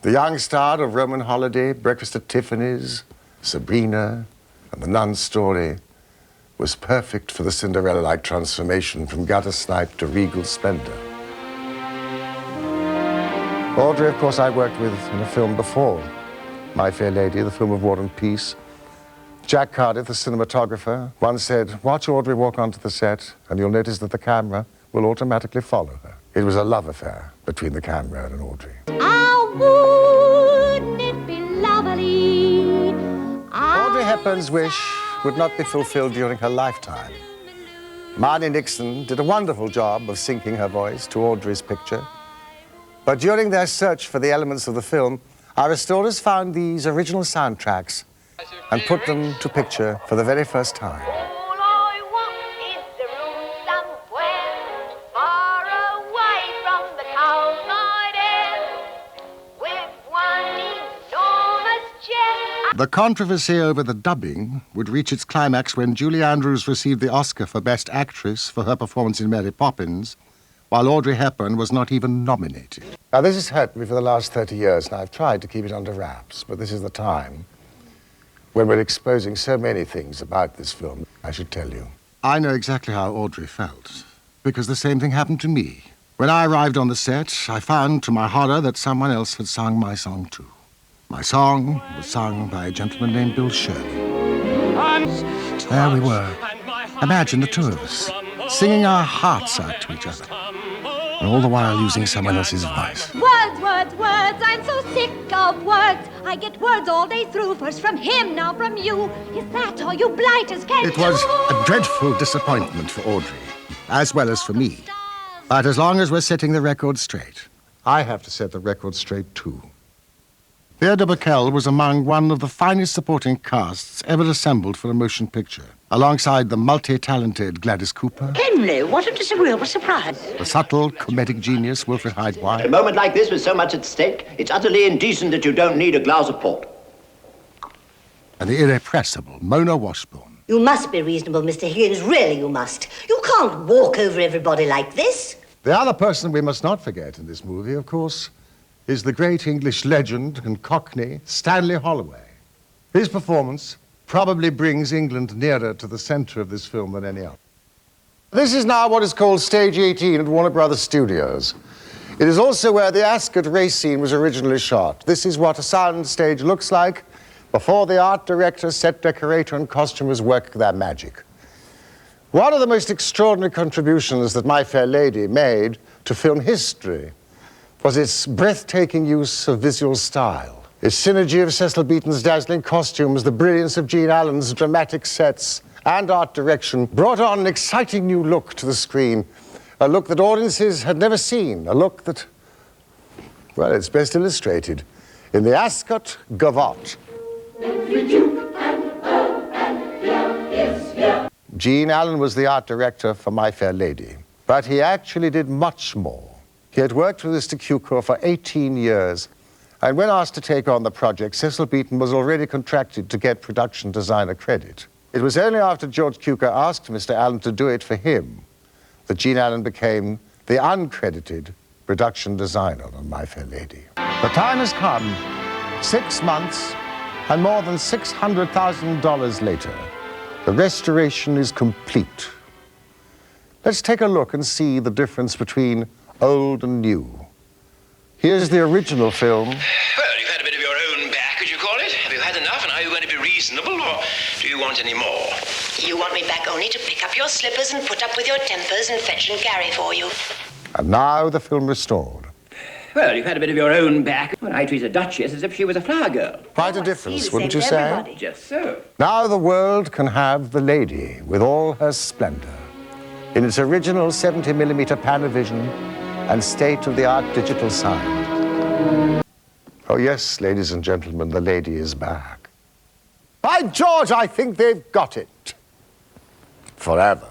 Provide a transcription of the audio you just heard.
The young star of Roman Holiday, Breakfast at Tiffany's, Sabrina, and The Nun's Story was perfect for the Cinderella-like transformation from gutter snipe to regal splendor. Audrey, of course, I worked with in a film before My Fair Lady, the film of War and Peace. Jack Cardiff, the cinematographer, once said, "Watch Audrey walk onto the set, and you'll notice that the camera will automatically follow her." It was a love affair between the camera and Audrey. Oh, wouldn't it be lovely? Audrey Hepburn's wish would not be fulfilled during her lifetime. Marnie Nixon did a wonderful job of syncing her voice to Audrey's picture. But during their search for the elements of the film, our restorers found these original soundtracks and put them to picture for the very first time. All I want is a room somewhere far away from the cold night air, with one enormous chair. The controversy over the dubbing would reach its climax when Julie Andrews received the Oscar for Best Actress for her performance in Mary Poppins, while Audrey Hepburn was not even nominated. Now, this has hurt me for the last 30 years, and I've tried to keep it under wraps, but this is the time when we're exposing so many things about this film. I should tell you. I know exactly how Audrey felt, because the same thing happened to me. When I arrived on the set, I found, to my horror, that someone else had sung my song too. My song was sung by a gentleman named Bill Shirley. There we were. Imagine the two of us, singing our hearts out to each other, and all the while using someone else's voice. Words, words, words, I'm so sick of words. I get words all day through, first from him, now from you. Is that all you blighters can do? It was a dreadful disappointment for Audrey, as well as for me. But as long as we're setting the record straight, I have to set the record straight too. Theodore Bacall was among one of the finest supporting casts ever assembled for a motion picture, alongside the multi-talented Gladys Cooper, Henry, what a disagreeable surprise. the subtle comedic genius Wilfrid Hyde-White, A moment like this with so much at stake, it's utterly indecent that you don't need a glass of port. and the irrepressible Mona Washburn. You must be reasonable, Mr. Higgins. Really, you must. You can't walk over everybody like this. The other person we must not forget in this movie, of course, is the great English legend and Cockney Stanley Holloway. His performance probably brings England nearer to the center of this film than any other. This is now what is called Stage 18 at Warner Brothers Studios. It is also where the Ascot race scene was originally shot. This is what a sound stage looks like before the art director, set decorator, and costumers work their magic. One of the most extraordinary contributions that My Fair Lady made to film history was its breathtaking use of visual style, its synergy of Cecil Beaton's dazzling costumes, the brilliance of Gene Allen's dramatic sets, and art direction brought on an exciting new look to the screen, a look that audiences had never seen, a look that, well, it's best illustrated in the Ascot Gavotte. Gene Allen was the art director for My Fair Lady, but he actually did much more. He had worked with Mr. Cukor for 18 years, and when asked to take on the project, Cecil Beaton was already contracted to get production designer credit. It was only after George Cukor asked Mr. Allen to do it for him that Gene Allen became the uncredited production designer on My Fair Lady. The time has come, 6 months and more than $600,000 later. The restoration is complete. Let's take a look and see the difference between old and new. Here's the original film. Well, you've had a bit of your own back, as you call it. Have you had enough, and are you going to be reasonable, or do you want any more? You want me back only to pick up your slippers and put up with your tempers and fetch and carry for you. And now the film restored. Well, you've had a bit of your own back. Well, I treat a duchess as if she was a flower girl. Quite a difference, the wouldn't same you to say? everybody. Just so. Now the world can have the lady with all her splendor in its original 70mm Panavision and state-of-the-art digital sound. Oh yes, ladies and gentlemen, the lady is back. By George, I think they've got it. Forever.